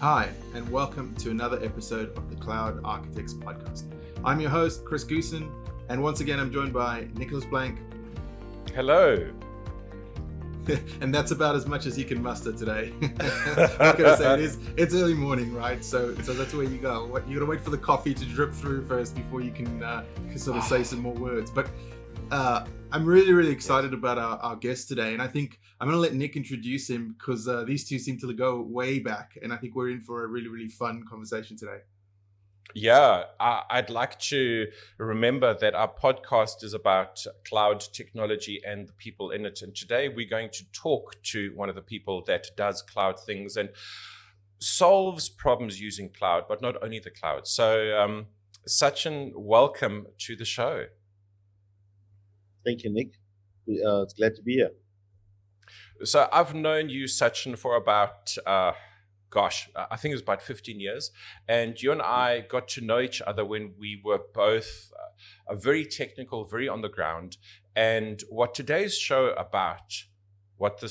Hi, and welcome to another episode of the Cloud Architects Podcast. I'm your host, Chris Goosen, and once again, I'm joined by Nicholas Blank. Hello. And that's about as much as you can muster today. What can I say? It's early morning, right? So that's where you go. You gotta wait for the coffee to drip through first before you can sort of say some more words. But I'm really excited about our guest today, and I think I'm going to let Nick introduce him because these two seem to go way back, and I think we're in for a really fun conversation today. Yeah, I'd like to remember that our podcast is about cloud technology and the people in it. And today we're going to talk to one of the people that does cloud things and solves problems using cloud, but not only the cloud. So, Sachin, welcome to the show. Thank you, Nick. It's glad to be here. So I've known you, Sachin, for about, I think it was about 15 years. And you and I got to know each other when we were both very technical, very on the ground. And what today's show about, a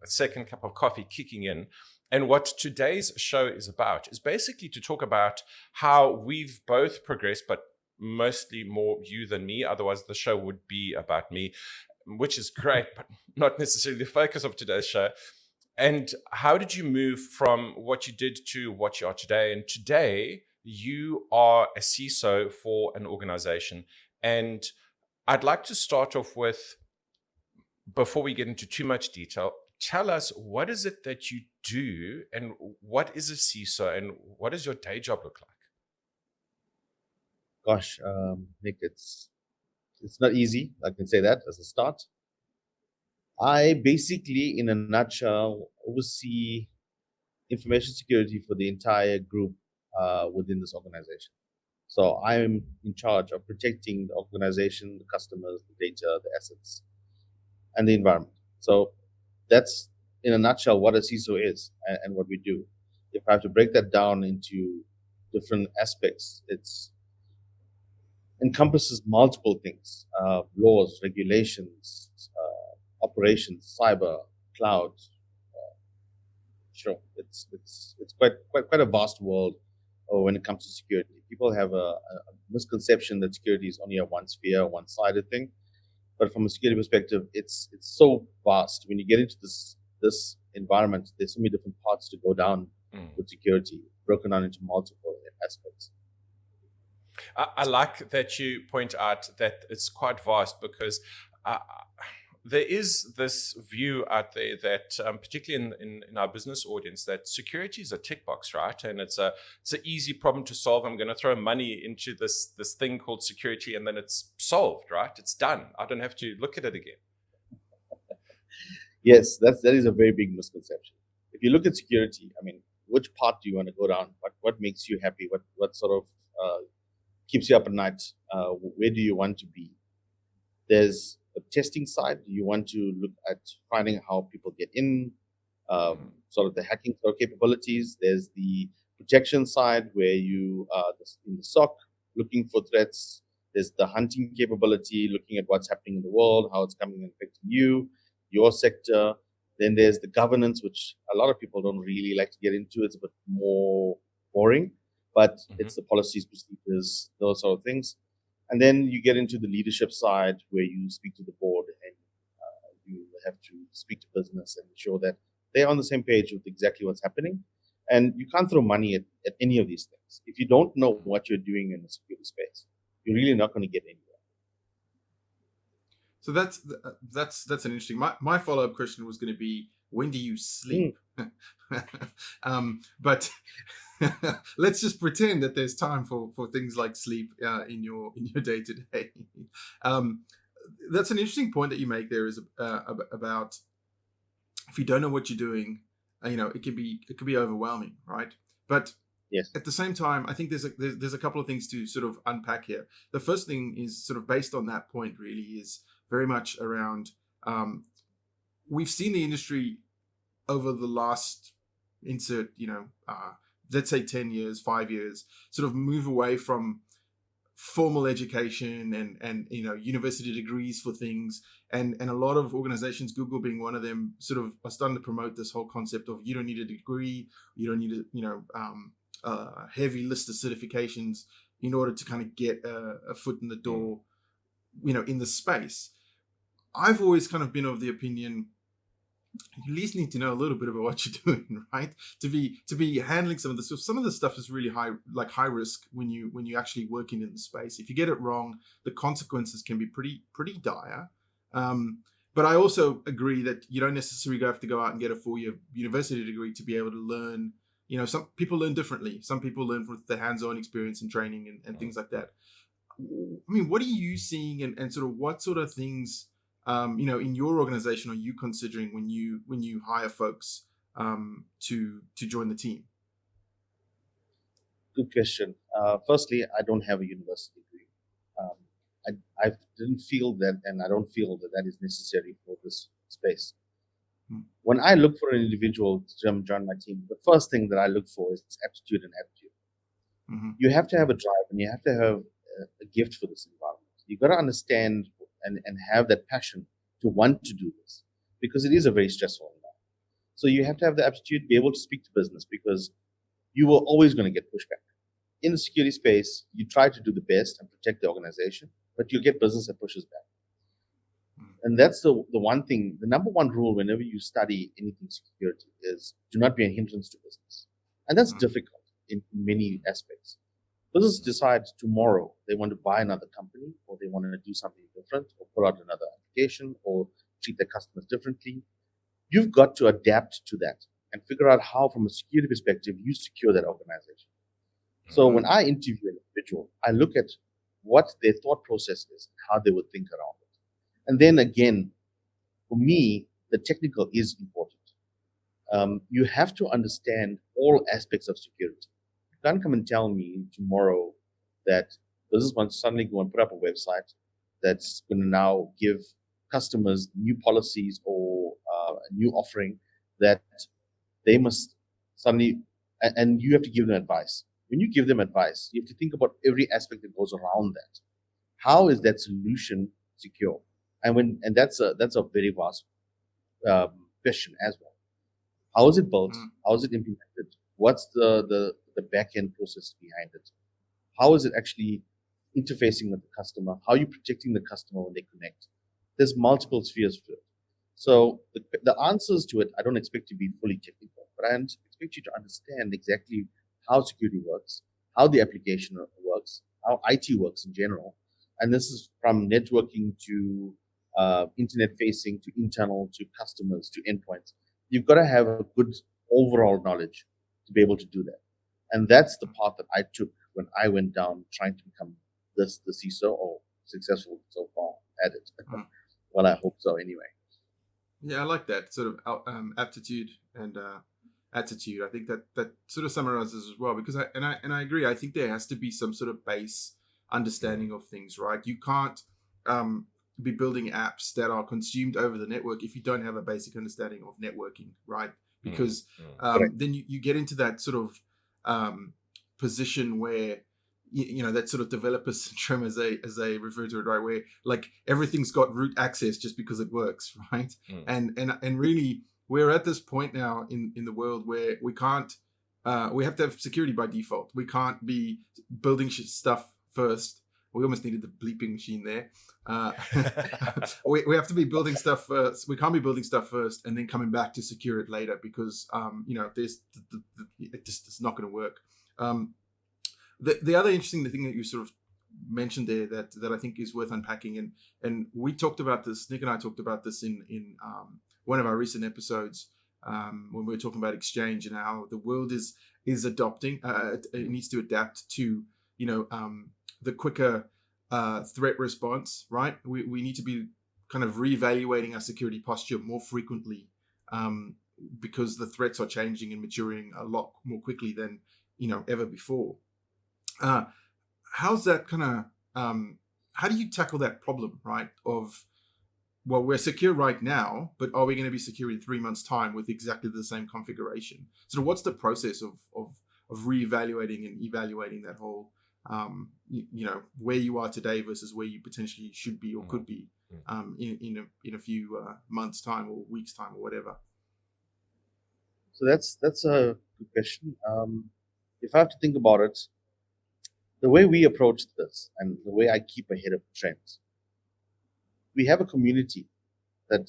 second cup of coffee kicking in, and what today's show is about is basically to talk about how we've both progressed, but mostly more you than me. Otherwise, the show would be about me, which is great, but not necessarily the focus of today's show. And how did you move from what you did to what you are today? And today, you are a CISO for an organization. And I'd like to start off with, before we get into too much detail, tell us, what is it that you do, and what is a CISO, and what does your day job look like? Gosh, Nick, it's not easy. I can say that as a start. I basically, in a nutshell, oversee information security for the entire group within this organization. So I'm in charge of protecting the organization, the customers, the data, the assets, and the environment. So that's, in a nutshell, what a CISO is and what we do. If I have to break that down into different aspects, it's encompasses multiple things: laws, regulations, operations, cyber, cloud. Sure, it's quite a vast world when it comes to security. People have a misconception that security is only a one sphere, one-sided thing. But from a security perspective, it's so vast. When you get into this environment, there's so many different parts to go down with security, broken down into multiple aspects. I like that you point out that it's quite vast, because there is this view out there that, particularly in our business audience, that security is a tick box, right? And it's an easy problem to solve. I'm going to throw money into this thing called security, and then it's solved, right? It's done. I don't have to look at it again. Yes, that is a very big misconception. If you look at security, I mean, which part do you want to go down? What makes you happy? What sort of keeps you up at night? Where do you want to be? There's the testing side. You want to look at finding how people get in, sort of the hacking sort of capabilities. There's the protection side, where you are in the SOC looking for threats. There's the hunting capability, looking at what's happening in the world, how it's coming and affecting you, your sector. Then there's the governance, which a lot of people don't really like to get into. It's a bit more boring, but it's the policies, procedures, those sort of things. And then you get into the leadership side, where you speak to the board and you have to speak to business and ensure that they're on the same page with exactly what's happening. And you can't throw money at any of these things. If you don't know what you're doing in the security space, you're really not going to get anywhere. So that's an interesting. My follow-up question was going to be, when do you sleep? But let's just pretend that there's time for things like sleep in your day to day. That's an interesting point that you make there, is about, if you don't know what you're doing, it can be overwhelming, right? But yes, at the same time, I think there's a couple of things to sort of unpack here. The first thing is sort of based on that point, really, is very much around, we've seen the industry over the last, let's say 10 years, 5 years, sort of move away from formal education and university degrees for things, and a lot of organizations, Google being one of them, sort of are starting to promote this whole concept of you don't need a degree, you don't need a heavy list of certifications in order to kind of get a foot in the door, in the space. I've always kind of been of the opinion, you at least need to know a little bit about what you're doing, right? To be handling some of the stuff. Some of the stuff is really high risk when you actually working in the space. If you get it wrong, the consequences can be pretty dire. But I also agree that you don't necessarily have to go out and get a 4-year university degree to be able to learn. Some people learn differently. Some people learn from the hands-on experience and training and things like that. I mean, what are you seeing and sort of what sort of things, in your organization are you considering when you hire folks to join the team? Good question. Firstly, I don't have a university degree. I didn't feel that, and I don't feel that is necessary for this space. When I look for an individual to join my team, the first thing that I look for is aptitude and attitude. You have to have a drive, and you have to have a gift for this environment. You've got to understand and have that passion to want to do this, because it is a very stressful environment. So you have to have the aptitude, be able to speak to business, because you are always going to get pushback. In the security space, you try to do the best and protect the organization, but you'll get business that pushes back. And that's the one thing, the number one rule whenever you study anything security is do not be a hindrance to business. And that's difficult in many aspects. Business decides tomorrow they want to buy another company, or they want to do something different, or put out another application, or treat their customers differently. You've got to adapt to that and figure out how, from a security perspective, you secure that organization. So when I interview an individual, I look at what their thought process is, how they would think around it. And then again, for me, the technical is important. You have to understand all aspects of security. You can't come and tell me tomorrow that business wants to suddenly go and put up a website that's going to now give customers new policies or a new offering that they must suddenly, and you have to give them advice. When you give them advice, you have to think about every aspect that goes around that. How is that solution secure? And that's a very vast question as well. How is it built? How is it implemented? What's the back end process behind it? How is it actually interfacing with the customer? How are you protecting the customer when they connect? There's multiple spheres to it. So the answers to it, I don't expect to be fully technical, but I expect you to understand exactly how security works, how the application works, how IT works in general. And this is from networking to internet facing, to internal, to customers, to endpoints. You've got to have a good overall knowledge to be able to do that. And that's the path that I took when I went down trying to become the CISO, or successful so far at it. Well, I hope so anyway. Yeah, I like that sort of aptitude and attitude. I think that sort of summarizes as well, because I agree. I think there has to be some sort of base understanding of things, right? You can't be building apps that are consumed over the network if you don't have a basic understanding of networking, right? Because then you get into that sort of position where that sort of developer syndrome, as they refer to it, right, where like everything's got root access just because it works, right? And really we're at this point now in the world where we can't we have to have security by default. We can't be building stuff first. We almost needed the bleeping machine there. We have to be building stuff first. We can't be building stuff first and then coming back to secure it later, because it's not going to work. The other interesting thing that you sort of mentioned there that I think is worth unpacking, and we talked about this, Nick and I talked about this in one of our recent episodes when we were talking about Exchange and how the world is adopting. It needs to adapt to the quicker threat response, right? We need to be kind of reevaluating our security posture more frequently because the threats are changing and maturing a lot more quickly than ever before. How's that kind of how do you tackle that problem, right? Of, well, we're secure right now, but are we going to be secure in 3 months' time with exactly the same configuration? So what's the process of reevaluating and evaluating that whole where you are today versus where you potentially should be or could be in a few months' time or weeks' time or whatever? So that's a good question. If I have to think about it, the way we approach this and the way I keep ahead of trends, we have a community that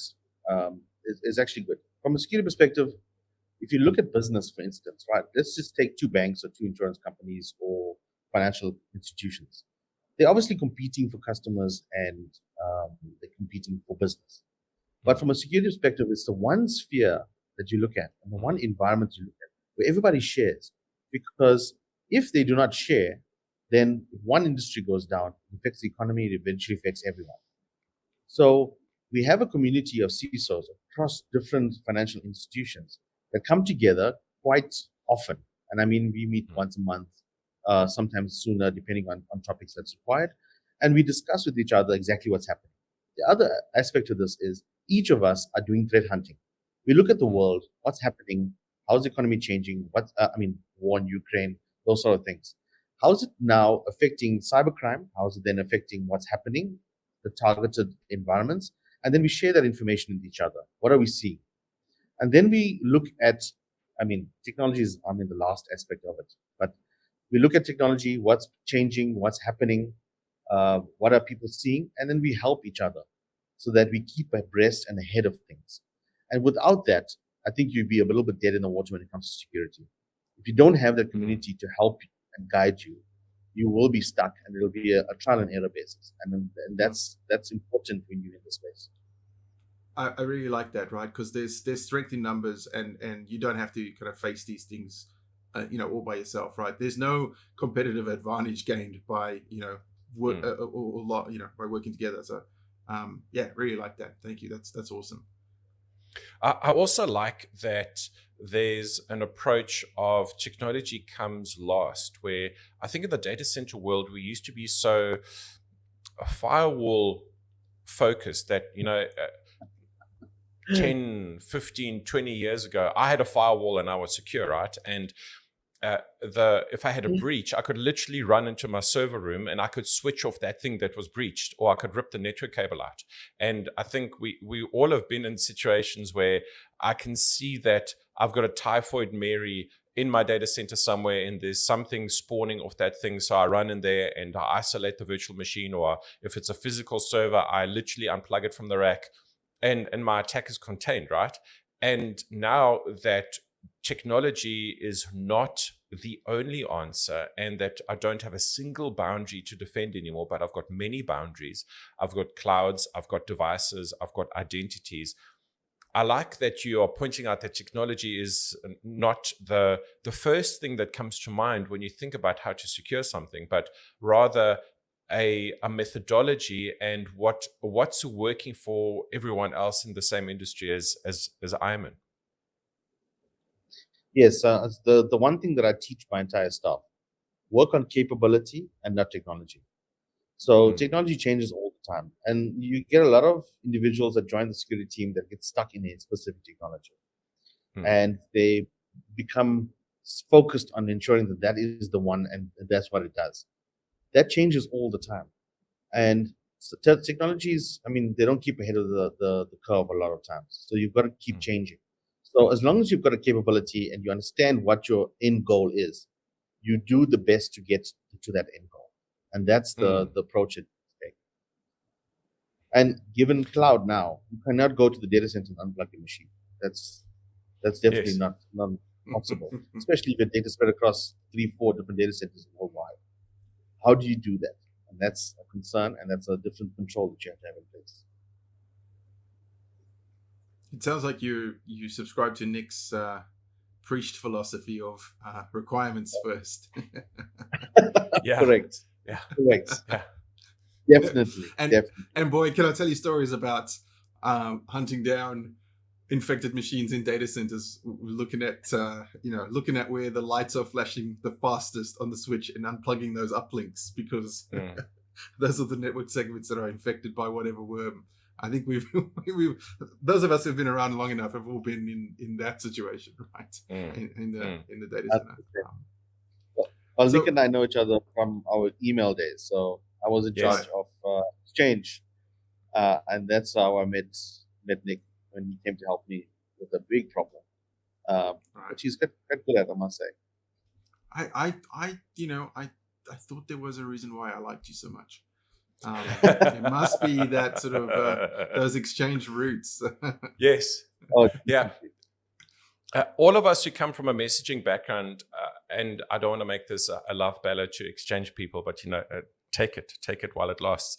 is actually good. From a security perspective, if you look at business, for instance, right, let's just take two banks or two insurance companies or financial institutions. They're obviously competing for customers and they're competing for business. But from a security perspective, it's the one sphere that you look at and the one environment you look at where everybody shares. Because if they do not share, then if one industry goes down, it affects the economy, it eventually affects everyone. So we have a community of CISOs across different financial institutions that come together quite often. And I mean, we meet once a month, sometimes sooner, depending on topics that's required. And we discuss with each other exactly what's happening. The other aspect to this is each of us are doing threat hunting. We look at the world, what's happening, how's the economy changing, war in Ukraine, those sort of things. How is it now affecting cybercrime? How is it then affecting what's happening, the targeted environments? And then we share that information with each other. What are we seeing? And then we look at, technology is, the last aspect of it. But we look at technology, what's changing, what's happening, what are people seeing? And then we help each other so that we keep abreast and ahead of things. And without that, I think you'd be a little bit dead in the water when it comes to security. If you don't have that community to help you and guide you, you will be stuck, and it'll be a trial and error basis. And that's important when you're in this space. I really like that, right? Because there's strength in numbers, and you don't have to kind of face these things, all by yourself, right? There's no competitive advantage gained by by working together. So, really like that. Thank you. That's awesome. I also like that there's an approach of technology comes last, where I think in the data center world, we used to be so firewall focused that, 10, 15, 20 years ago, I had a firewall and I was secure, right? And if I had a breach, I could literally run into my server room and I could switch off that thing that was breached, or I could rip the network cable out. And I think we all have been in situations where I can see that I've got a typhoid Mary in my data center somewhere, and there's something spawning off that thing. So I run in there and I isolate the virtual machine, or if it's a physical server, I literally unplug it from the rack, and my attack is contained, right? And now that technology is not the only answer, and that I don't have a single boundary to defend anymore, but I've got many boundaries. I've got clouds, I've got devices, I've got identities. I like that you are pointing out that technology is not the first thing that comes to mind when you think about how to secure something, but rather a methodology and what's working for everyone else in the same industry as I'm in. Yes, the one thing that I teach my entire staff: work on capability and not technology. So technology changes all the time, and you get a lot of individuals that join the security team that get stuck in a specific technology, and they become focused on ensuring that is the one and that's what it does. That changes all the time, and technologies, they don't keep ahead of the curve a lot of times. So you've got to keep changing. So as long as you've got a capability and you understand what your end goal is, you do the best to get to that end goal. And that's the approach it takes. And given cloud now, you cannot go to the data center and unplug your machine. That's definitely not possible, especially if your data spread across 3-4 different data centers worldwide. How do you do that? And that's a concern, and that's a different control that you have to have in place. It sounds like you subscribe to Nick's preached philosophy of requirements first. Yeah. Correct. Yeah. Correct. Yeah. Definitely. And boy, can I tell you stories about hunting down infected machines in data centers, looking at where the lights are flashing the fastest on the switch and unplugging those uplinks, because those are the network segments that are infected by whatever worm. I think we've those of us who've been around long enough have all been in that situation, right? In the data center. Well, So Nick and I know each other from our email days. So I was in Yes. charge of Exchange, and that's how I met Nick when he came to help me with a big problem. right. Which he's quite good at, I must say. I thought there was a reason why I liked you so much. It must be that sort of those exchange routes. Yes. Oh, Yeah. All of us who come from a messaging background, and I don't want to make this a love ballad to Exchange people, but take it while it lasts.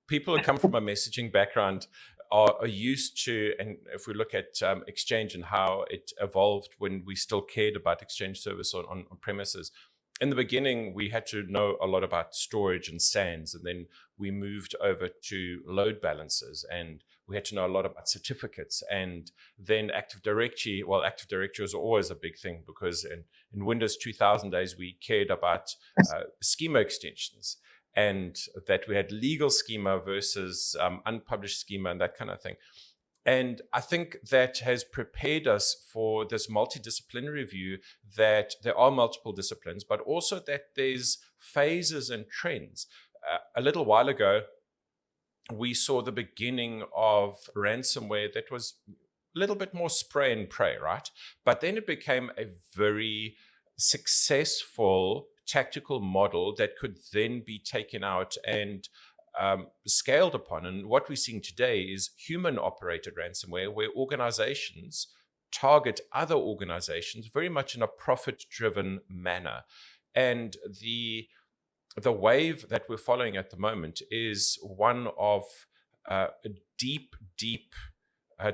People who come from a messaging background are used to, and if we look at Exchange and how it evolved when we still cared about Exchange service on premises. In the beginning, we had to know a lot about storage and SANs, and then we moved over to load balancers, and we had to know a lot about certificates, and then Active Directory. Well, Active Directory was always a big thing because in Windows 2000 days, we cared about schema extensions, and that we had legal schema versus unpublished schema and that kind of thing. And I think that has prepared us for this multidisciplinary view that there are multiple disciplines, but also that there's phases and trends. A little while ago, we saw the beginning of ransomware that was a little bit more spray and pray, right? But then it became a very successful tactical model that could then be taken out and scaled upon. And what we're seeing today is human-operated ransomware, where organizations target other organizations very much in a profit-driven manner. And the wave that we're following at the moment is one of a deep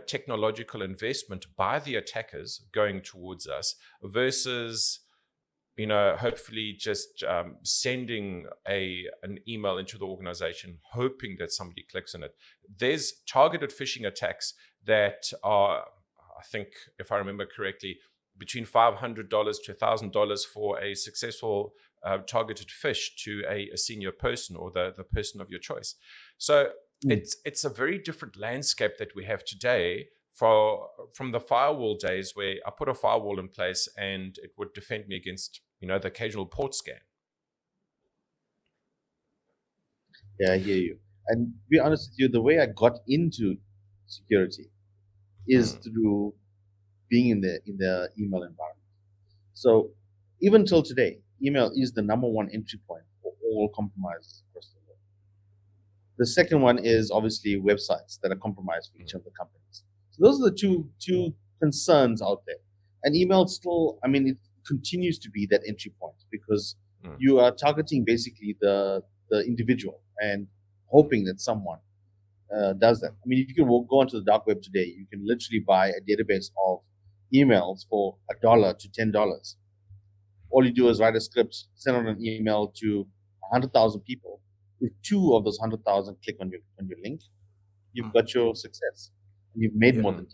technological investment by the attackers going towards us versus hopefully just sending an email into the organization, hoping that somebody clicks on it. There's targeted phishing attacks that are, I think, if I remember correctly, between $500 to $1,000 for a successful targeted phish to a senior person or the person of your choice. So it's a very different landscape that we have today from the firewall days, where I put a firewall in place and it would defend me against, the occasional port scan. Yeah, I hear you. And to be honest with you, the way I got into security is through being in the email environment. So even till today, email is the number one entry point for all compromises across the world. The second one is obviously websites that are compromised for each of the companies. So those are the two concerns out there. And email still, it continues to be that entry point because you are targeting basically the individual and hoping that someone does that. If you can go onto the dark web today, you can literally buy a database of emails for $1 to $10. All you do is write a script, send out an email to 100,000 people. If 2 of those 100,000 click on your link, you've got your success. And you've made more than $10.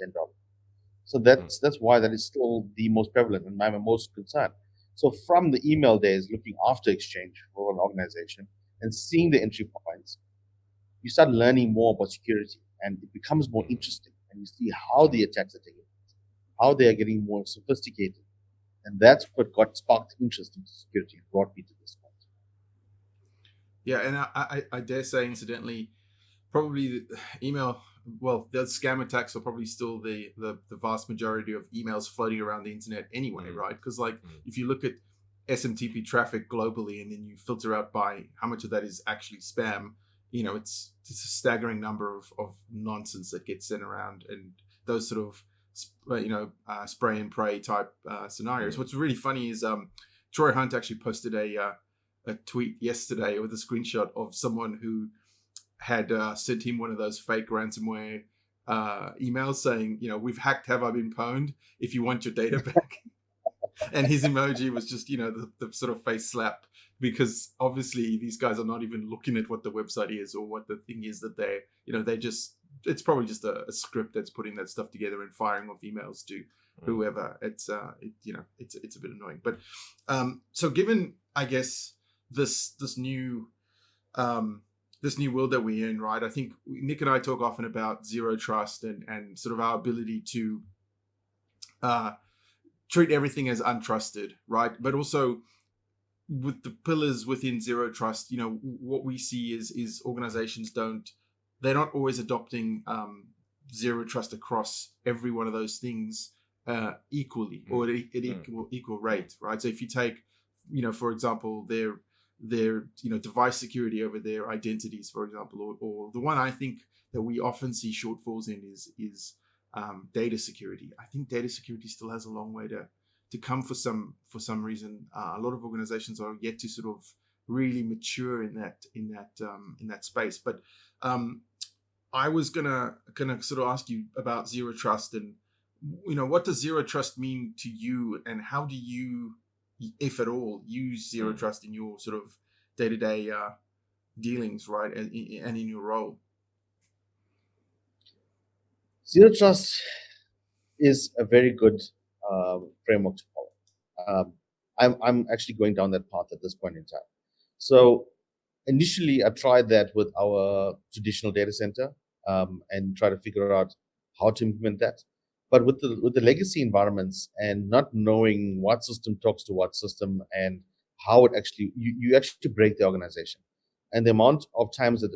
So that's why that is still the most prevalent and my most concern. So from the email days, looking after Exchange for an organization and seeing the entry points, you start learning more about security, and it becomes more interesting. And you see how the attacks are taking place, how they are getting more sophisticated. And that's what sparked interest in security and brought me to this point. Yeah, and I dare say, incidentally, probably the email, well, the scam attacks are probably still the vast majority of emails floating around the internet anyway, right? Because if you look at SMTP traffic globally and then you filter out by how much of that is actually spam, it's a staggering number of nonsense that gets sent around, and those sort of spray and pray type scenarios. What's really funny is Troy Hunt actually posted a tweet yesterday with a screenshot of someone who had sent him one of those fake ransomware emails saying, we've hacked, have I been pwned? If you want your data back. And his emoji was just, the sort of face slap, because obviously these guys are not even looking at what the website is or what the thing is that it's probably just a script that's putting that stuff together and firing off emails to whoever. It's a bit annoying. But so given, I guess, this new world that we're in, right? I think Nick and I talk often about zero trust and sort of our ability to treat everything as untrusted, right? But also with the pillars within zero trust, what we see is organizations they're not always adopting zero trust across every one of those things equally or at equal rate, right? So if you take, for example, their device security over their identities, for example, or the one I think that we often see shortfalls in is data security. I think data security still has a long way to come for some reason. A lot of organizations are yet to sort of really mature in that space. But I was gonna sort of ask you about zero trust, and what does zero trust mean to you, and how do you, if at all, use zero trust in your sort of day-to-day dealings, right, and in your role? Zero trust is a very good framework to follow. I'm actually going down that path at this point in time. So initially, I tried that with our traditional data center and try to figure out how to implement that. But with the legacy environments and not knowing what system talks to what system and how it actually, you actually break the organization. And the amount of times that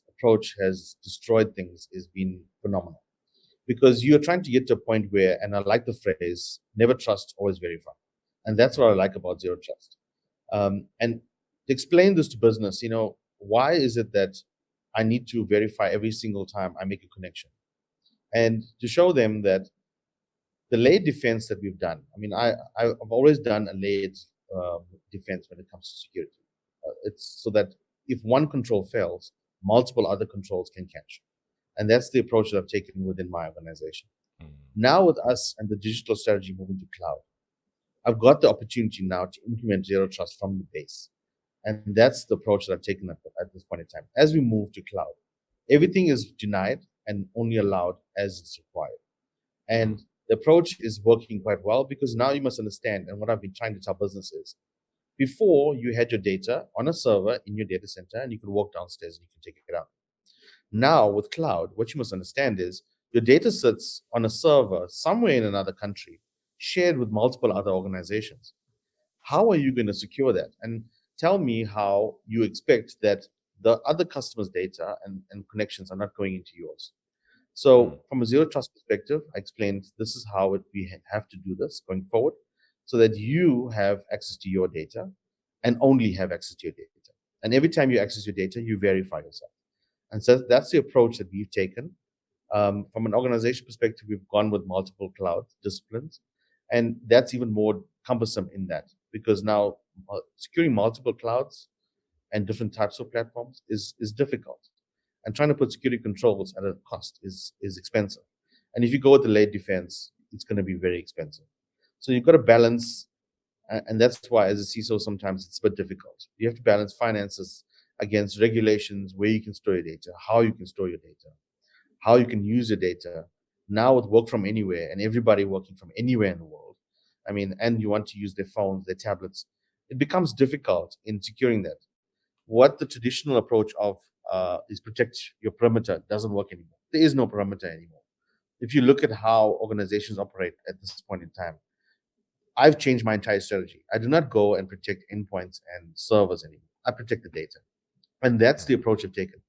approach has destroyed things has been phenomenal. Because you're trying to get to a point where, and I like the phrase, never trust, always verify. And that's what I like about zero trust. And to explain this to business, why is it that I need to verify every single time I make a connection? And to show them that the layered defense that we've done, I've always done a layered defense when it comes to security. It's so that if one control fails, multiple other controls can catch. And that's the approach that I've taken within my organization. Now with us and the digital strategy moving to cloud, I've got the opportunity now to implement zero trust from the base. And that's the approach that I've taken at this point in time. As we move to cloud, everything is denied and only allowed as it's required. And the approach is working quite well because now you must understand, and what I've been trying to tell businesses, before you had your data on a server in your data center and you could walk downstairs and you can take it out. Now with cloud, what you must understand is your data sits on a server somewhere in another country, shared with multiple other organizations. How are you going to secure that? And tell me how you expect that the other customers' data and connections are not going into yours. So from a zero trust perspective, I explained this is how we have to do this going forward so that you have access to your data and only have access to your data. And every time you access your data, you verify yourself. And so that's the approach that we've taken. From an organization perspective, we've gone with multiple cloud disciplines. And that's even more cumbersome in that because now securing multiple clouds and different types of platforms is difficult. And trying to put security controls at a cost is expensive. And if you go with the layered defense, it's going to be very expensive. So you've got to balance, and that's why as a CISO, sometimes it's a bit difficult. You have to balance finances against regulations, where you can store your data, how you can store your data, how you can use your data. Now with work from anywhere and everybody working from anywhere in the world, and you want to use their phones, their tablets, it becomes difficult in securing that. What the traditional approach of is protect your perimeter doesn't work anymore. There is no perimeter anymore. If you look at how organizations operate at this point in time, I've changed my entire strategy. I do not go and protect endpoints and servers anymore. I protect the data. And that's the approach I've taken.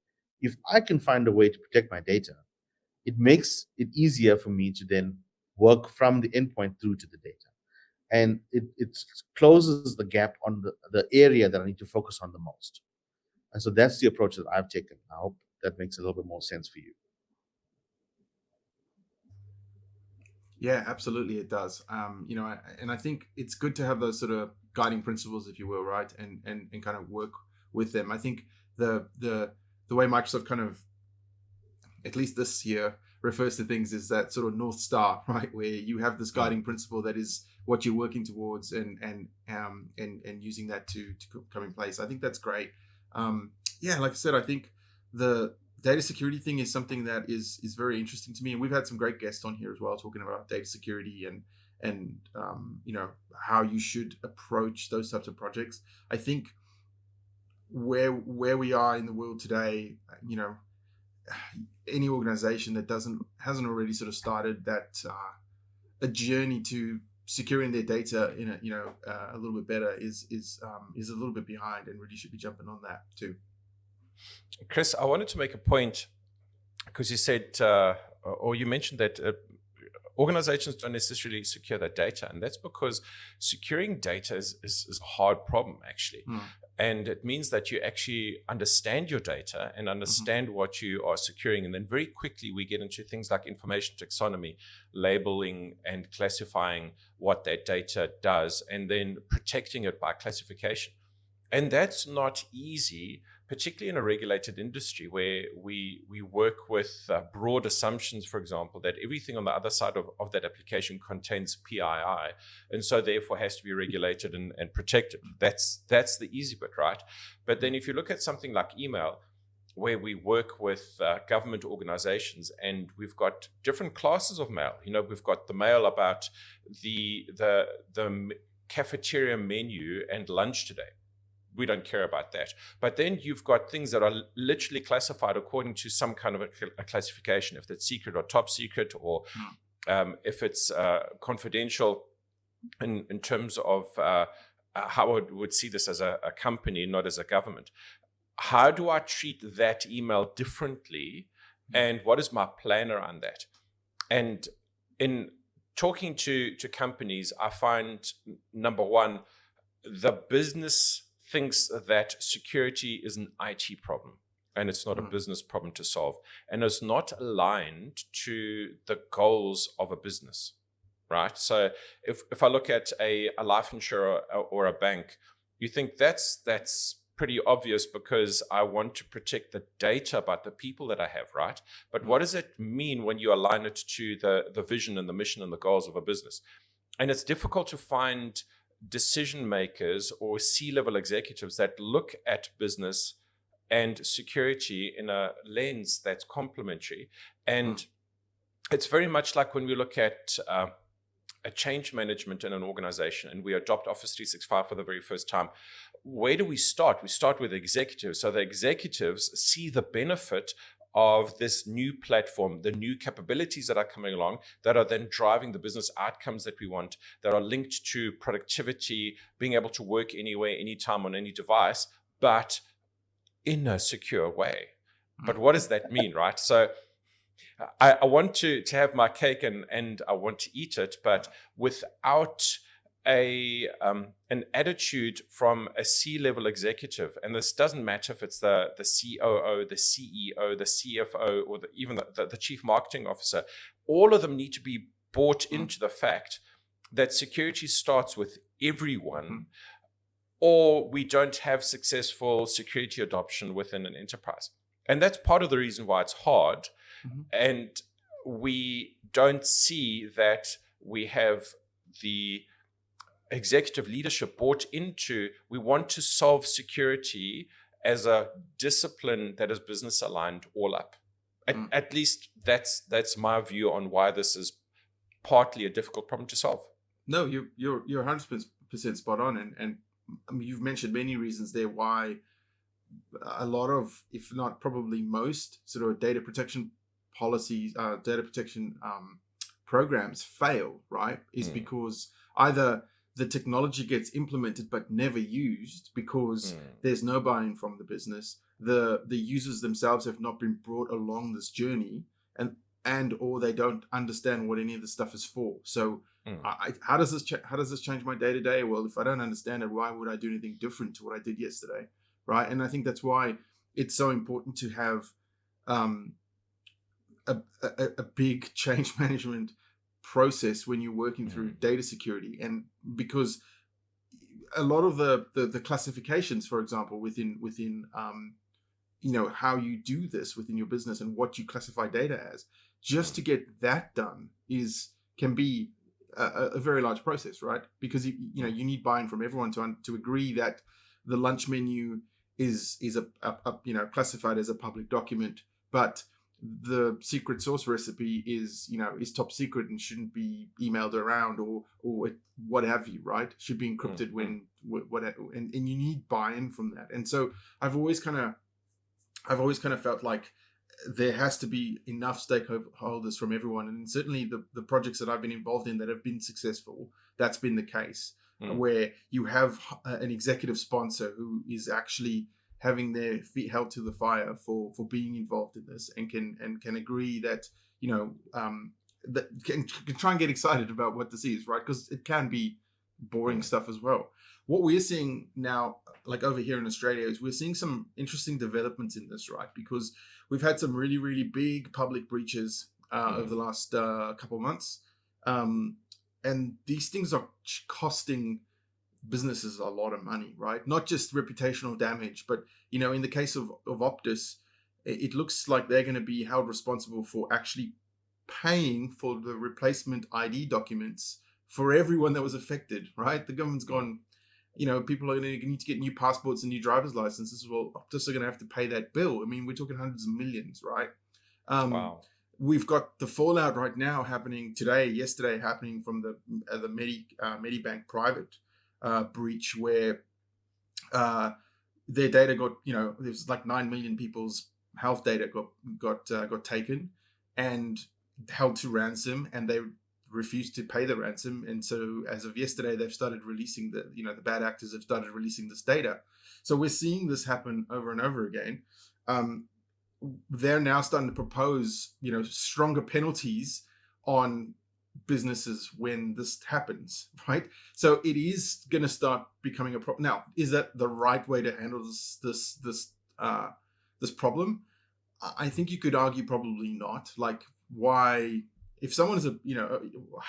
If I can find a way to protect my data, it makes it easier for me to then work from the endpoint through to the data. And it closes the gap on the area that I need to focus on the most. And so that's the approach that I've taken. I hope that makes a little bit more sense for you. Yeah, absolutely, it does. And I think it's good to have those sort of guiding principles, if you will, right, and kind of work with them. I think the way Microsoft kind of, at least this year, refers to things is that sort of North Star, right, where you have this guiding principle that is what you're working towards, and using that to come in place. I think that's great. Like I said, I think the data security thing is something that is very interesting to me, and we've had some great guests on here as well talking about data security and how you should approach those types of projects. I think where we are in the world today, any organization that hasn't already sort of started that a journey to securing their data in a little bit better is a little bit behind, and really should be jumping on that too. Chris, I wanted to make a point because you said, or you mentioned that organizations don't necessarily secure their data, and that's because securing data is a hard problem, actually. And it means that you actually understand your data and understand what you are securing. And then very quickly we get into things like information taxonomy, labeling and classifying what that data does, and then protecting it by classification. And that's not easy, particularly in a regulated industry where we work with broad assumptions, for example, that everything on the other side of that application contains PII, and so therefore has to be regulated and protected. That's the easy bit, right? But then if you look at something like email, where we work with government organizations, and we've got different classes of mail. We've got the mail about the cafeteria menu and lunch today. We don't care about that. But then you've got things that are literally classified according to some kind of a classification, if it's secret or top secret, or if it's confidential in terms of how I would see this as a company, not as a government. How do I treat that email differently? And what is my plan around that? And in talking to companies, I find, number one, the business thinks that security is an IT problem and it's not a business problem to solve, and it's not aligned to the goals of a business, right? So if I look at a life insurer or a bank, you think that's pretty obvious because I want to protect the data about the people that I have, right? But what does it mean when you align it to the vision and the mission and the goals of a business? And it's difficult to find decision makers or C-level executives that look at business and security in a lens that's complementary. And it's very much like when we look at a change management in an organization and we adopt Office 365 for the very first time. Where do we start? We start with executives. So the executives see the benefit of this new platform, the new capabilities that are coming along that are then driving the business outcomes that we want, that are linked to productivity, being able to work anywhere, anytime, on any device, but in a secure way. But what does that mean, right? So I want to have my cake and I want to eat it, but without an attitude from a C-level executive, and this doesn't matter if it's the COO, the CEO, the CFO, or even the chief marketing officer. All of them need to be bought into the fact that security starts with everyone, or we don't have successful security adoption within an enterprise. And that's part of the reason why it's hard. And we don't see that we have the executive leadership bought into, we want to solve security as a discipline that is business aligned all up. At least that's my view on why this is partly a difficult problem to solve. No, you're 100% spot on, and I mean, you've mentioned many reasons there why a lot of, if not probably most, sort of data protection policies, data protection programs fail, right? Is because either the technology gets implemented but never used because there's no buy-in from the business. The users themselves have not been brought along this journey, and or they don't understand what any of the stuff is for. So how does this change my day to day? Well, if I don't understand it, why would I do anything different to what I did yesterday, right? And I think that's why it's so important to have a big change management process when you're working through data security. And because a lot of the classifications, for example, within how you do this within your business and what you classify data as, just to get that done can be a very large process, right? Because you need buy-in from everyone to agree that the lunch menu is classified as a public document, but the secret sauce recipe is top secret and shouldn't be emailed around or what have you, right? Should be encrypted and you need buy-in from that. And so I've always kind of felt like there has to be enough stakeholders from everyone. And certainly the projects that I've been involved in that have been successful, that's been the case, where you have an executive sponsor who is actually having their feet held to the fire for being involved in this, and can agree that, that can try and get excited about what this is, right? Because it can be boring stuff as well. What we're seeing now, like over here in Australia, is we're seeing some interesting developments in this, right? Because we've had some really, really big public breaches over the last couple of months. And these things are costing businesses a lot of money, right? Not just reputational damage, but, in the case of Optus, it looks like they're going to be held responsible for actually paying for the replacement ID documents for everyone that was affected, right? The government's gone, people are going to need to get new passports and new driver's licenses. Well, Optus are going to have to pay that bill. I mean, we're talking hundreds of millions, right? Wow. We've got the fallout right now happening yesterday happening from the Medibank private breach, where their data got, there's like 9 million people's health data got taken and held to ransom, and they refused to pay the ransom. And so as of yesterday, they've started releasing the bad actors have started releasing this data. So we're seeing this happen over and over again. They're now starting to propose, stronger penalties on businesses when this happens, right? So it is going to start becoming a problem. Now, is that the right way to handle this problem? I think you could argue probably not. Like, why, if someone is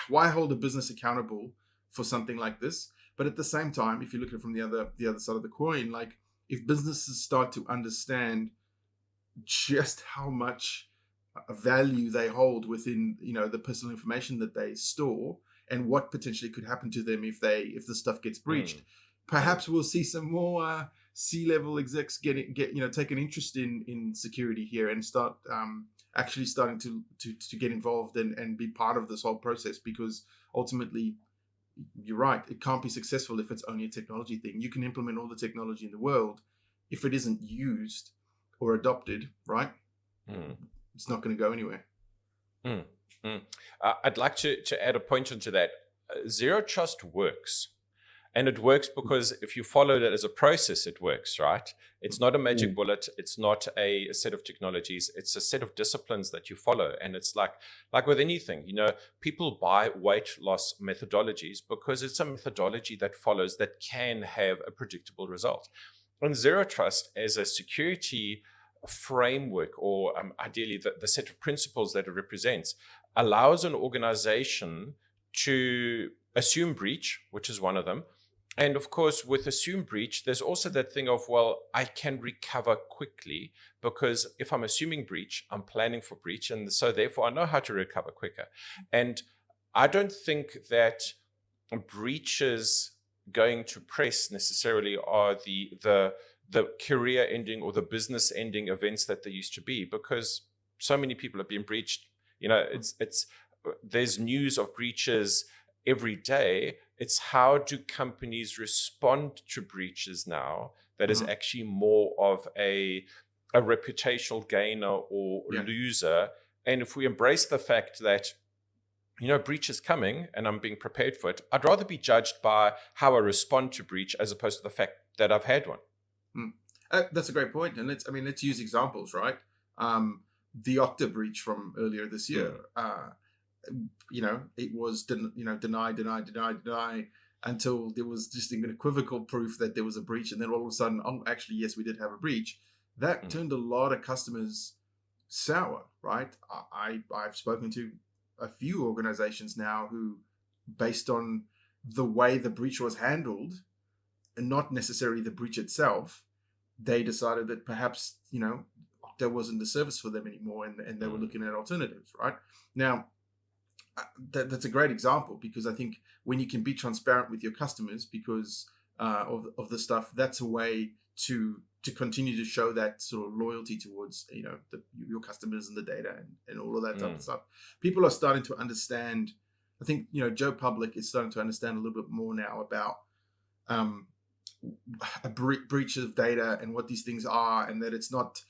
why hold a business accountable for something like this? But at the same time, if you look at it from the other side of the coin, like, if businesses start to understand just how much value they hold within, the personal information that they store, and what potentially could happen to them if the stuff gets breached, perhaps we'll see some more C-level execs take an interest in security here, and start actually starting to get involved and be part of this whole process. Because ultimately, you're right, it can't be successful if it's only a technology thing. You can implement all the technology in the world, if it isn't used or adopted, right? It's not going to go anywhere. I'd like to add a point onto that. Zero trust works. And it works because if you follow it as a process, it works, right? It's not a magic bullet. It's not a set of technologies. It's a set of disciplines that you follow. And it's like with anything, people buy weight loss methodologies because it's a methodology that follows, that can have a predictable result. And zero trust as a security framework, or ideally the set of principles that it represents, allows an organization to assume breach, which is one of them. And of course, with assume breach, there's also that thing of, well, I can recover quickly, because if I'm assuming breach, I'm planning for breach. And so therefore I know how to recover quicker. And I don't think that breaches going to press necessarily are the career ending or the business ending events that there used to be, because so many people have been breached. There's news of breaches every day. It's how do companies respond to breaches now that is actually more of a reputational gainer or loser. And if we embrace the fact that, breach is coming and I'm being prepared for it, I'd rather be judged by how I respond to breach as opposed to the fact that I've had one. That's a great point. And let's use examples, right? The Okta breach from earlier this year. It was deny until there was just unequivocal proof that there was a breach, and then all of a sudden, actually, yes, we did have a breach. That turned a lot of customers sour, right? I've spoken to a few organizations now who, based on the way the breach was handled, and not necessarily the breach itself, they decided that perhaps there wasn't the service for them anymore, and they were looking at alternatives, right? Now, that's a great example, because I think when you can be transparent with your customers because of the stuff, that's a way to continue to show that sort of loyalty towards your customers and the data and all of that type of stuff. People are starting to understand. I think Joe Public is starting to understand a little bit more now about a breach of data and what these things are, and that it's not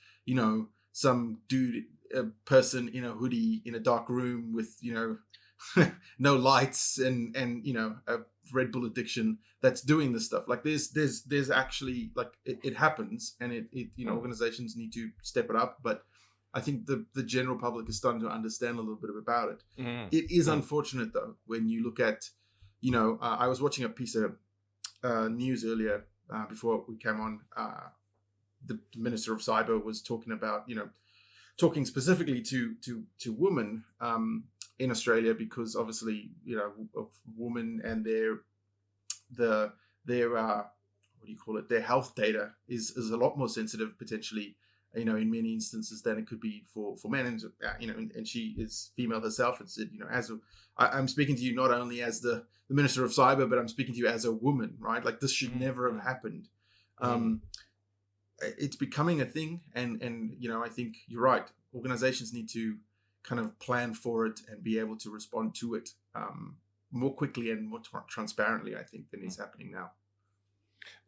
some dude a person in a hoodie in a dark room with, no lights and a Red Bull addiction that's doing this stuff. Like there's actually, like, it happens, and it organizations need to step it up. But I think the general public is starting to understand a little bit about it. It is unfortunate though when you look at, I was watching a piece of news earlier before we came on. The Minister of Cyber was talking about, talking specifically to women in Australia, because obviously, of women and their what do you call it? Their health data is a lot more sensitive potentially, in many instances than it could be for men. And, and she is female herself, and said, I'm speaking to you not only as the Minister of Cyber, but I'm speaking to you as a woman, right? Like, this should never have happened. It's becoming a thing, and I think you're right. Organizations need to kind of plan for it and be able to respond to it more quickly and more transparently, I think, than is happening now.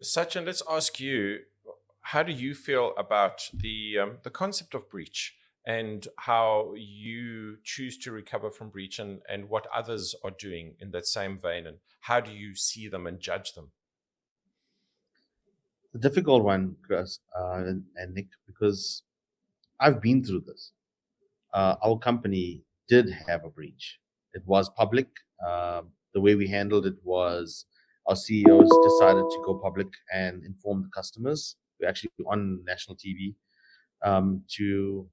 Sachin, let's ask you, how do you feel about the concept of breach, and how you choose to recover from breach, and what others are doing in that same vein, and how do you see them and judge them? The difficult one, Chris and Nick, because I've been through this. Our company did have a breach. It was public. The way we handled it was our CEOs decided to go public and inform the customers. We're actually on national TV to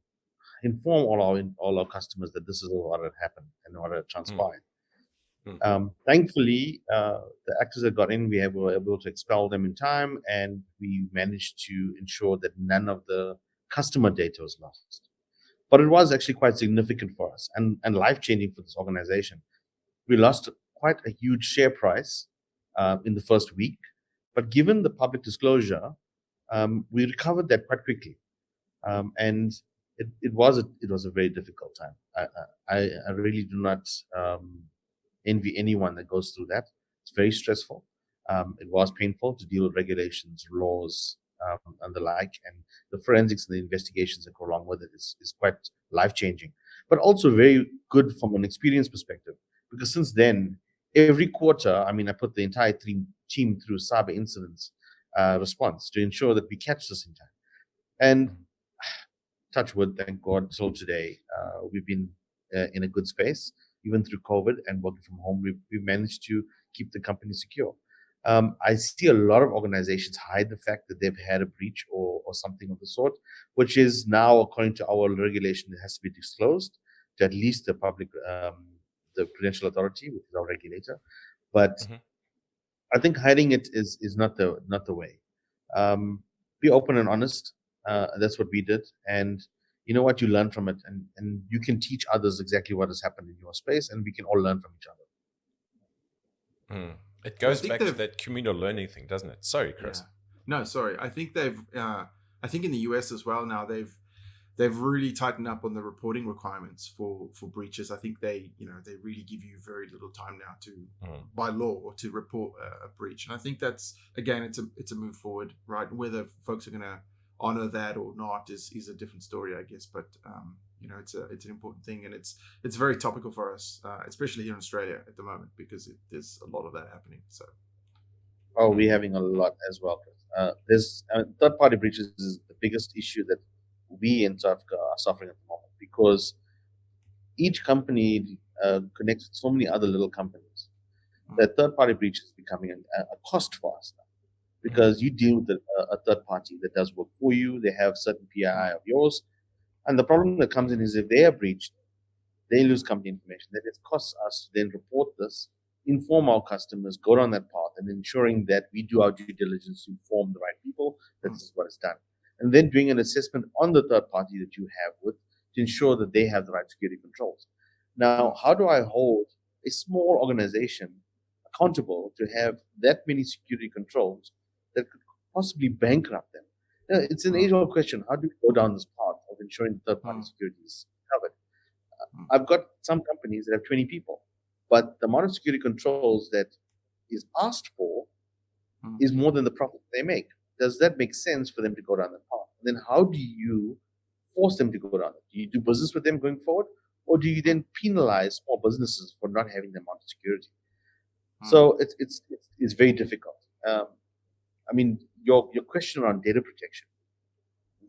inform all our customers that this is what had happened and what had transpired. Thankfully, the actors that got in, we were able to expel them in time, and we managed to ensure that none of the customer data was lost. But it was actually quite significant for us and life-changing for this organization. We lost quite a huge share price in the first week, but given the public disclosure, we recovered that quite quickly. And it was a very difficult time. I really do not envy anyone that goes through that. It's very stressful. It was painful to deal with regulations, laws, and the like, and the forensics and the investigations that go along with it is quite life-changing, but also very good from an experience perspective, because since then, every quarter, I put the entire team through cyber incidents response to ensure that we catch this in time. And touch wood, thank God, till today, we've been in a good space. Even through COVID and working from home, we've managed to keep the company secure. I see a lot of organizations hide the fact that they've had a breach or something of the sort, which is now, according to our regulation, it has to be disclosed to at least the public, the Prudential Authority, which is our regulator. But I think hiding it is not the way. Be open and honest. That's what we did, and you know what, you learn from it, and you can teach others exactly what has happened in your space, and we can all learn from each other. It goes back to that communal learning thing, doesn't it? Sorry, Chris. Yeah. No, sorry. I think I think in the US as well now, they've really tightened up on the reporting requirements for breaches. I think they really give you very little time now to, by law, to report a breach. And I think that's, again, it's a move forward, right? Whether folks are going to honor that or not is a different story, I guess. But it's an important thing, and it's very topical for us, especially here in Australia at the moment, because there's a lot of that happening. So, we're having a lot as well. There's third-party breaches is the biggest issue that we in South Africa are suffering at the moment, because each company connects with so many other little companies. That third-party breach is becoming a cost for us now, because you deal with a third party that does work for you. They have certain PII of yours. And the problem that comes in is if they are breached, they lose company information. Then it costs us to then report this, inform our customers, go down that path, and ensuring that we do our due diligence to inform the right people that this is what is done. And then doing an assessment on the third party that you have with to ensure that they have the right security controls. Now, how do I hold a small organization accountable to have that many security controls that could possibly bankrupt them? It's an age-old question. How do we go down this path of ensuring third-party security is covered? I've got some companies that have 20 people, but the amount of security controls that is asked for is more than the profit they make. Does that make sense for them to go down that path? And then how do you force them to go down it? Do you do business with them going forward? Or do you then penalize small businesses for not having them on security? So it's very difficult. I mean, your question around data protection,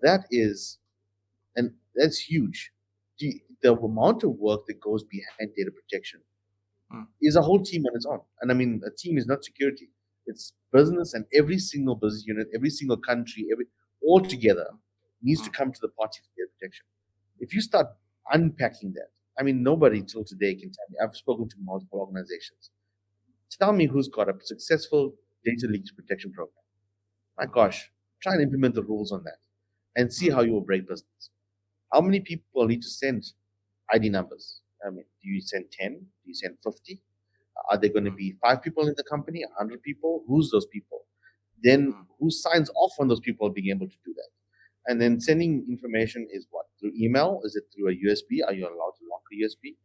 that's huge. The amount of work that goes behind data protection is a whole team on its own. And I mean, a team is not security. It's business, and every single business unit, every single country, all together needs to come to the party for data protection. If you start unpacking that, I mean, nobody till today can tell me. I've spoken to multiple organizations. Tell me who's got a successful data leakage protection program. My gosh, try and implement the rules on that and see how you will break business. How many people need to send ID numbers? I mean, do you send 10? Do you send 50? Are there going to be 5 people in the company, 100 people? Who's those people? Then who signs off on those people being able to do that? And then sending information is what? Through email? Is it through a USB? Are you allowed to lock a USB?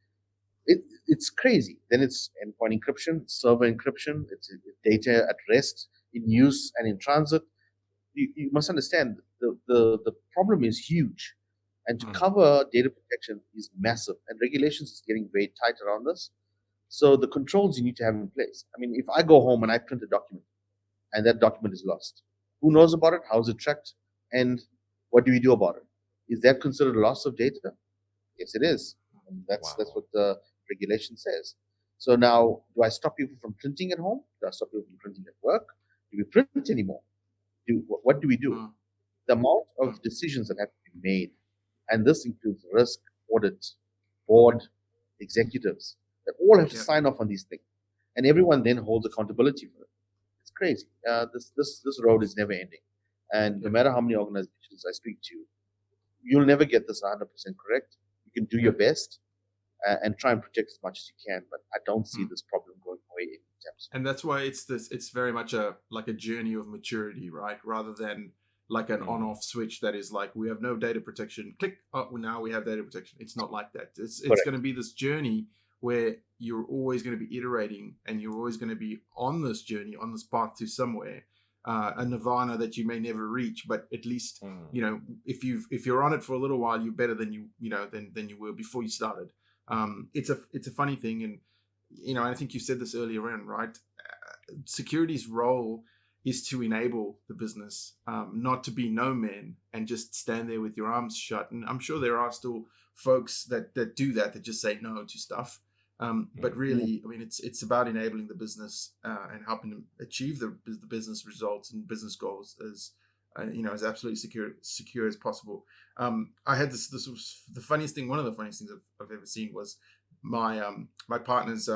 It's crazy. Then it's endpoint encryption, server encryption, it's data at rest, in use and in transit. You must understand the problem is huge. And to cover data protection is massive. And regulations is getting very tight around this. So the controls you need to have in place. I mean, if I go home and I print a document and that document is lost, who knows about it? How is it tracked? And what do we do about it? Is that considered a loss of data? Yes, it is. And that's what the regulation says. So now, do I stop people from printing at home? Do I stop people from printing at work? Do we print anymore? What do we do? The amount of decisions that have to be made, and this includes risk, audit, board, executives, that all have to sign off on these things, and everyone then holds accountability for it. It's crazy. This road is never ending, and no matter how many organizations I speak to, you'll never get this 100% correct. You can do your best and try and protect as much as you can, but I don't see this problem going away anytime soon. And that's why it's very much like a journey of maturity, right? Rather than like an on-off switch that is like, we have no data protection, click, oh, now we have data protection. It's not like that. It's going to be this journey where you're always going to be iterating, and you're always going to be on this journey, on this path to somewhere, a nirvana that you may never reach, but at least if you're on it for a little while, you're better than than you were before you started. It's a funny thing, and I think you said this earlier on, right? Security's role is to enable the business, not to be no man and just stand there with your arms shut. And I'm sure there are still folks that do that just say no to stuff. But really, I mean, it's about enabling the business and helping them achieve the business results and business goals as absolutely secure as possible. I had this was the funniest thing. One of the funniest things I've ever seen was my partner's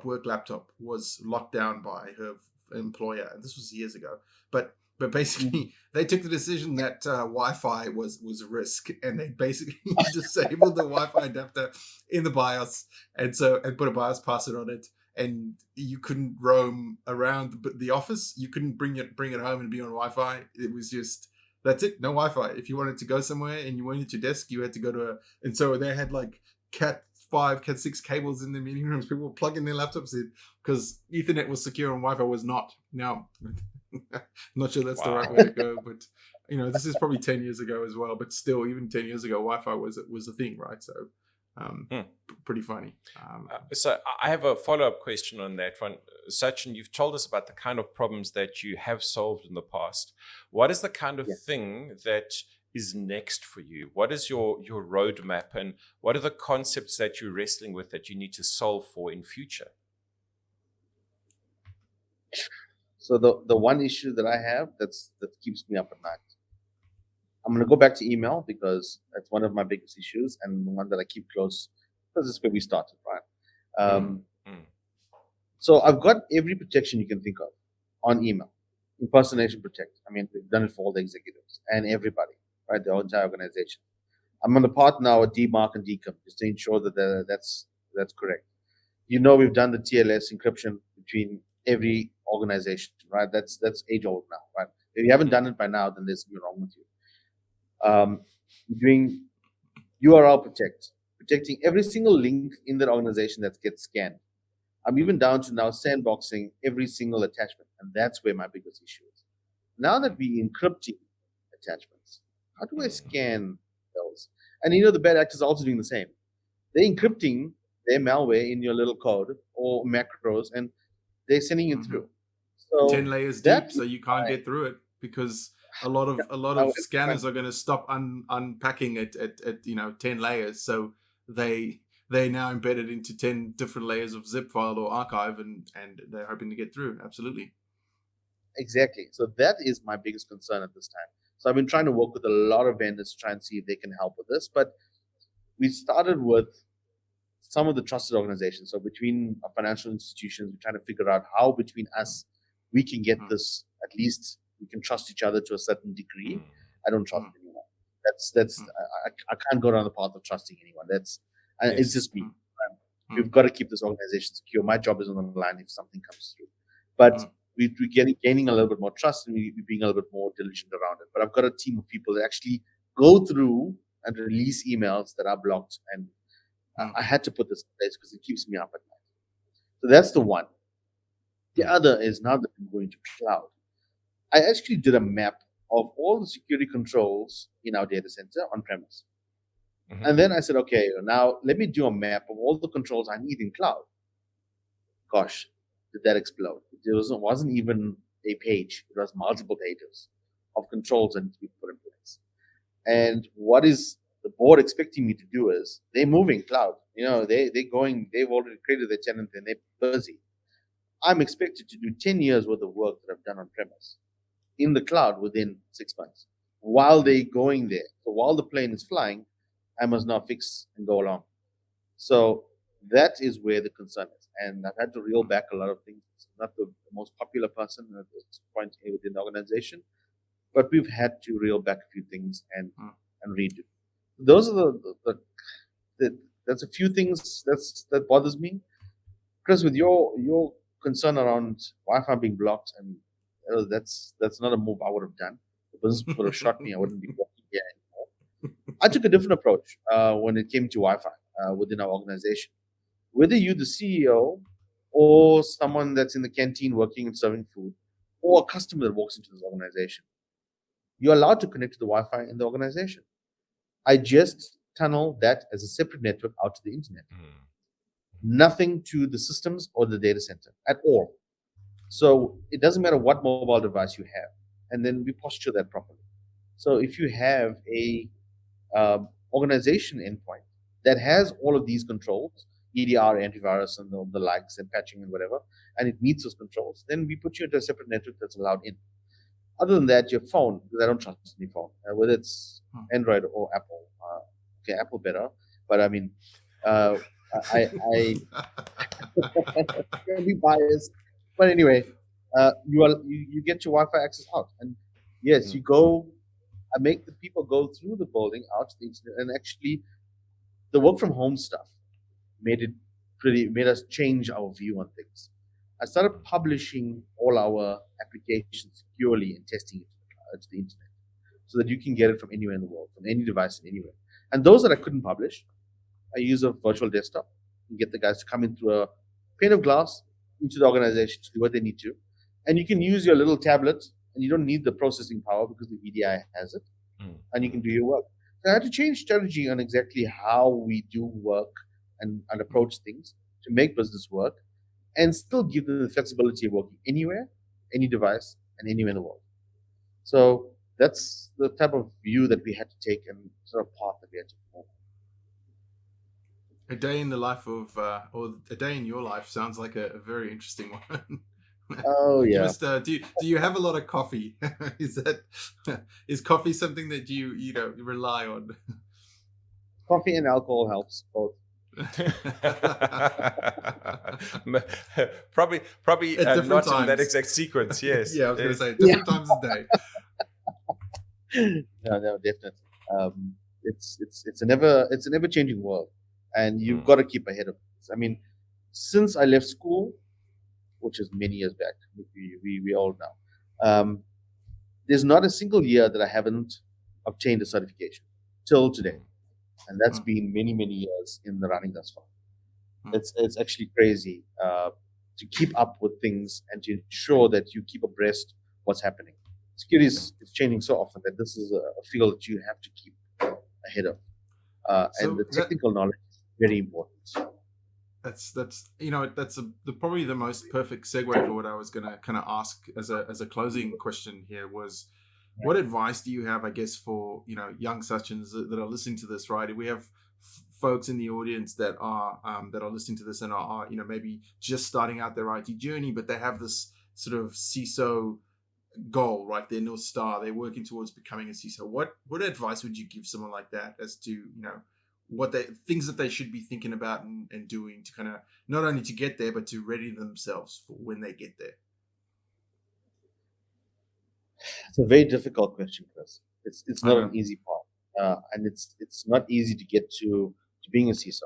work laptop was locked down by her employer, and this was years ago. But basically, they took the decision that Wi-Fi was a risk, and they basically disabled the Wi-Fi adapter in the BIOS, and put a BIOS password on it. And you couldn't roam around the office. You couldn't bring it home and be on Wi-Fi. It was just, that's it, no Wi-Fi. If you wanted to go somewhere and you weren't at your desk, you had to go to and so they had like Cat 5, Cat 6 cables in the meeting rooms. People were plugging their laptops in because Ethernet was secure and Wi-Fi was not. Now, I'm not sure that's the right way to go, but this is probably 10 years ago as well. But still, even 10 years ago, Wi-Fi was a thing, right? So. Pretty funny. So I have a follow-up question on that one. Sachin, you've told us about the kind of problems that you have solved in the past. What is the kind of thing that is next for you? What is your roadmap, and what are the concepts that you're wrestling with that you need to solve for in future? So the one issue that I have that keeps me up at night, I'm going to go back to email because that's one of my biggest issues and the one that I keep close because it's where we started, right? So I've got every protection you can think of on email. Impersonation protect. I mean, we've done it for all the executives and everybody, right? The entire organization. I'm on the part now of DMARC and DKIM just to ensure that that's correct. We've done the TLS encryption between every organization, right? That's age old now, right? If you haven't done it by now, then there's something wrong with you. Doing URL protecting every single link in that organization that gets scanned. I'm even down to now sandboxing every single attachment, and that's where my biggest issue is. Now that we're encrypting attachments, How do I scan those? And you know, the bad actors are also doing the same. They're encrypting their malware in your little code or macros, and they're sending it through. So 10 layers that deep, so you can't get through it, because a lot of scanners are going to stop unpacking it at 10 layers. So they're now embedded into 10 different layers of zip file or archive, and they're hoping to get through. Absolutely. Exactly. So that is my biggest concern at this time. So I've been trying to work with a lot of vendors to try and see if they can help with this. But we started with some of the trusted organizations. So between financial institutions, we're trying to figure out how between us we can get this, at least we can trust each other to a certain degree. I don't trust anyone. I can't go down the path of trusting anyone. It's just me. We've got to keep this organization secure. My job is on the line if something comes through. But we're gaining a little bit more trust, and we're being a little bit more diligent around it. But I've got a team of people that actually go through and release emails that are blocked, and I had to put this in place because it keeps me up at night. So that's the one. The other is, now that I'm going to cloud, I actually did a map of all the security controls in our data center on premise. And then I said, okay, now let me do a map of all the controls I need in cloud. Gosh, did that explode? It wasn't even a page. It was multiple pages of controls that need to be put in place. And what is the board expecting me to do is, they're moving cloud. They've already created their tenant and they're busy. I'm expected to do 10 years worth of work that I've done on premise in the cloud within 6 months while they're going there. So while the plane is flying, I must now fix and go along. So that is where the concern is. And I've had to reel back a lot of things. I'm not the most popular person at this point within the organization, but we've had to reel back a few things and redo. Those are that's a few things that bothers me. Chris, with your concern around Wi-Fi being blocked, and that's not a move I would have done. The business would have shot me. I wouldn't be working here anymore. I took a different approach when it came to Wi-Fi within our organization. Whether you're the CEO or someone that's in the canteen working and serving food, or a customer that walks into this organization, you're allowed to connect to the Wi-Fi in the organization. I just tunnel that as a separate network out to the internet. Nothing to the systems or the data center at all. So it doesn't matter what mobile device you have, and then we posture that properly. So if you have a organization endpoint that has all of these controls, EDR, antivirus, and the likes, and patching and whatever, and it meets those controls, then we put you into a separate network that's allowed in. Other than that, your phone, because I don't trust any phone, whether it's Android or Apple. Okay, Apple better, but I mean, I can be biased, but anyway, you get your Wi-Fi access out, and yes, you go. I make the people go through the building out to the internet, and actually, the work from home stuff made us change our view on things. I started publishing all our applications securely and testing it to the internet, so that you can get it from anywhere in the world, from any device, anywhere. And those that I couldn't publish, I use a virtual desktop and get the guys to come in through a pane of glass into the organization to do what they need to. And you can use your little tablet, and you don't need the processing power because the VDI has it, and you can do your work. So I had to change strategy on exactly how we do work and approach things to make business work, and still give them the flexibility of working anywhere, any device, and anywhere in the world. So that's the type of view that we had to take, and sort of path that we had to move. A day in the life of, or a day in your life sounds like a very interesting one. Oh yeah. Do you have a lot of coffee? Is coffee something that you rely on? Coffee and alcohol helps both. probably At different not times. in that exact sequence. Yes. Yeah, I was going to say different times of day. No, definitely. It's an ever changing world, and you've got to keep ahead of this. I mean, since I left school, which is many years back, we all know, there's not a single year that I haven't obtained a certification till today, and that's been many years in the running thus far. It's actually crazy to keep up with things and to ensure that you keep abreast what's happening. security is changing so often that this is a field that you have to keep ahead of. And the technical knowledge is very important. That's probably the most perfect segue for what I was going to kind of ask as a closing question here was, what advice do you have, I guess, for young Sachins that are listening to this, right? We have folks in the audience that are listening to this and are maybe just starting out their IT journey, but they have this sort of CISO goal, right? Their North Star. They're working towards becoming a CISO. What advice would you give someone like that as to what things that they should be thinking about and doing to kind of not only to get there but to ready themselves for when they get there? It's a very difficult question, Chris. It's not an easy part, and it's not easy to get to being a CISO.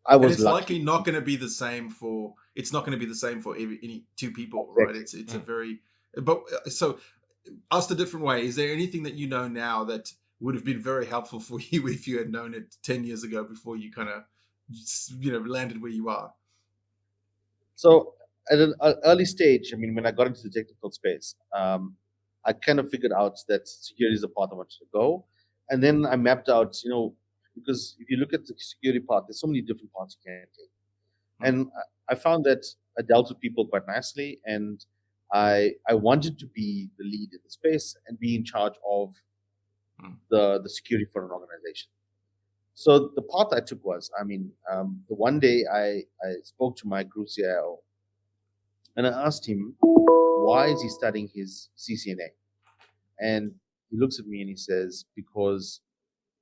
I was it's lucky. likely not going to be the same for any two people, right? It's a very, but so asked a different way, is there anything that you know now that would have been very helpful for you if you had known it 10 years ago before you kind of landed where you are? So at an early stage, I mean, when I got into the technical space, I kind of figured out that security is the path I wanted to go. And then I mapped out, because if you look at the security part, there's so many different parts you can take. And I found that I dealt with people quite nicely, and I wanted to be the lead in the space and be in charge of the security for an organization. So the path I took was, the one day I spoke to my group CIO, and I asked him, why is he studying his CCNA? And he looks at me and he says, because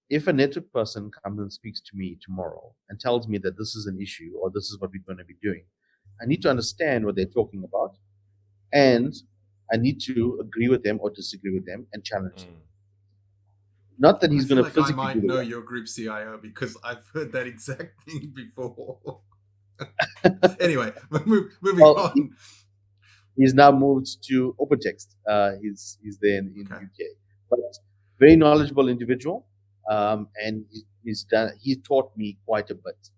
if a network person comes and speaks to me tomorrow and tells me that this is an issue or this is what we're going to be doing, I need to understand what they're talking about, and I need to agree with them or disagree with them and challenge them. Not that he's going to physically. I might know your group CIO because I've heard that exact thing before. Anyway, moving on. He's now moved to OpenText. He's there in UK, but very knowledgeable individual. And he taught me quite a bit.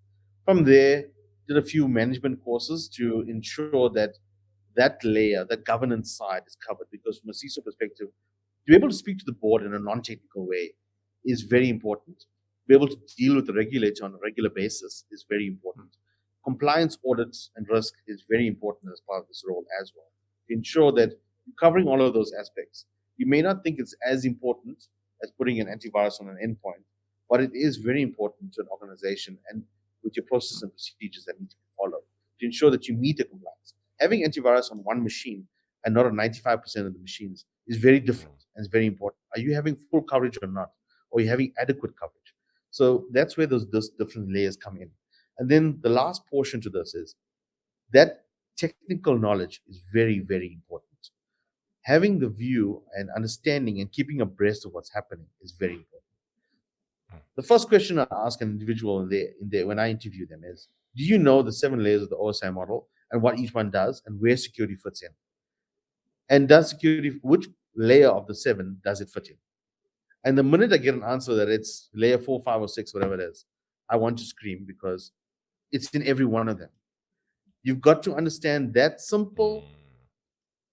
From there, did a few management courses to ensure that layer, the governance side is covered, because from a CISO perspective, to be able to speak to the board in a non-technical way is very important. To be able to deal with the regulator on a regular basis is very important. Compliance audits and risk is very important as part of this role as well. To ensure that you're covering all of those aspects. You may not think it's as important as putting an antivirus on an endpoint, but it is very important to an organization and with your processes and procedures that need to be followed to ensure that you meet the compliance. Having antivirus on one machine and not on 95% of the machines is very different and it's very important. Are you having full coverage or not? Or are you having adequate coverage? So that's where those different layers come in. And then the last portion to this is that technical knowledge is very, very important. Having the view and understanding and keeping abreast of what's happening is very important. The first question I ask an individual in there when I interview them is, do you know the 7 layers of the OSI model and what each one does and where security fits in? And which layer of the 7 does it fit in? And the minute I get an answer that it's layer 4, 5, or 6, whatever it is, I want to scream, because it's in every one of them. You've got to understand that simple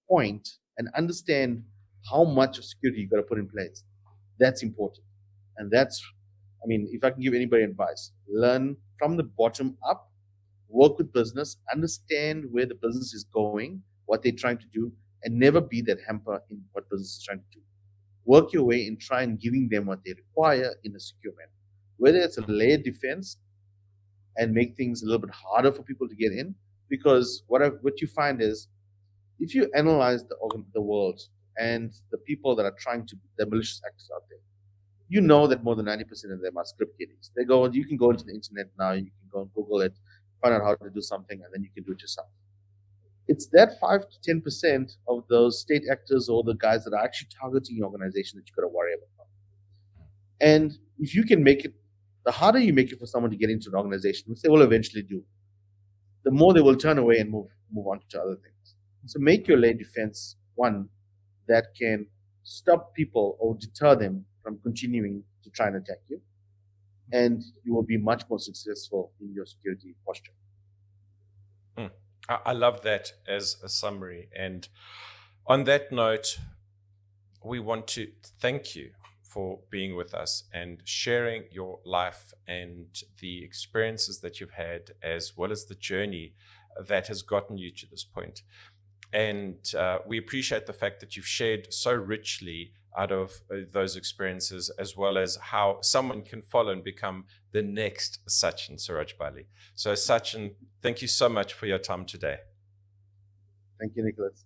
point and understand how much of security you've got to put in place. That's important. And if I can give anybody advice, learn from the bottom up, work with business, understand where the business is going, what they're trying to do, and never be that hamper in what business is trying to do. Work your way and try and giving them what they require in a secure manner. Whether it's a layered defense and make things a little bit harder for people to get in, because what you find is, if you analyze the world and the people that are the malicious actors out there, you know that more than 90% of them are script kiddies. You can go into the internet now, you can go and Google it, find out how to do something, and then you can do it yourself. It's that 5 to 10% of those state actors or the guys that are actually targeting your organization that you got to worry about. And if you can make it, the harder you make it for someone to get into an organization, which they will eventually do, the more they will turn away and move on to other things. So make your layer defense one that can stop people or deter them from continuing to try and attack you. And you will be much more successful in your security posture. I love that as a summary. And on that note, we want to thank you for being with us and sharing your life and the experiences that you've had, as well as the journey that has gotten you to this point. And we appreciate the fact that you've shared so richly out of those experiences, as well as how someone can follow and become the next Sachin Surajbali. So Sachin, thank you so much for your time today. Thank you, Nicholas.